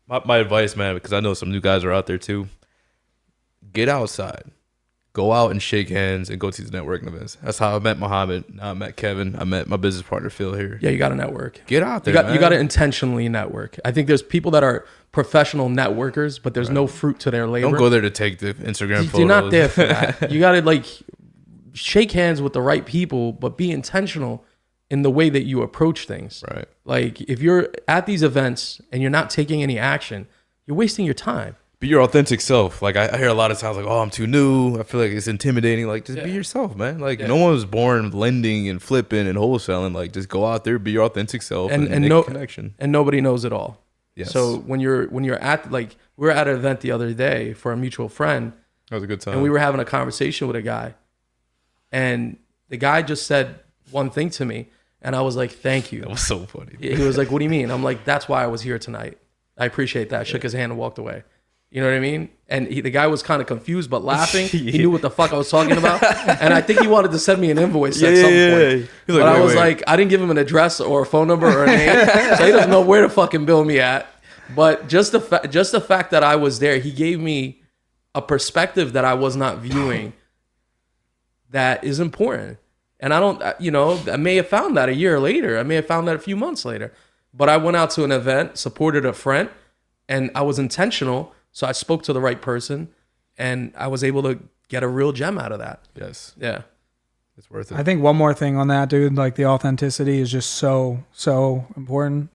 my advice, man, because I know some new guys are out there too. Get outside. Go out and shake hands and go to these networking events. That's how I met Muhammad. Now I met Kevin. I met my business partner Phil here. Yeah, you got to network. Get out there, You got to man. intentionally network. I think there's people that are professional networkers, but there's no fruit to their labor. Don't go there to take the Instagram photos. You're not there for that. You got to like shake hands with the right people, but be intentional in the way that you approach things. Right. Like if you're at these events and you're not taking any action, you're wasting your time. Be your authentic self. Like I hear a lot of times like, oh, I'm too new. I feel like it's intimidating. Like just be yourself, man. Like no one was born lending and flipping and wholesaling. Like just go out there, be your authentic self and make a connection. And nobody knows it all. Yes. So when you're at like we were at an event the other day for a mutual friend. That was a good time. And we were having a conversation with a guy. And the guy just said one thing to me. And I was like, thank you. That was so funny. He was like, what do you mean? I'm like, that's why I was here tonight. I appreciate that. Shook his hand and walked away. You know what I mean? And the guy was kind of confused, but laughing. He knew what the fuck I was talking about. And I think he wanted to send me an invoice at some point. But I was like, I didn't give him an address or a phone number or a name. So he doesn't know where to fucking bill me at. But just the fact that I was there, he gave me a perspective that I was not viewing that is important. And I don't, I may have found that a year later. I may have found that a few months later. But I went out to an event, supported a friend, and I was intentional. So I spoke to the right person, and I was able to get a real gem out of that. Yes. Yeah. It's worth it. I think one more thing on that, dude, like the authenticity is just so important.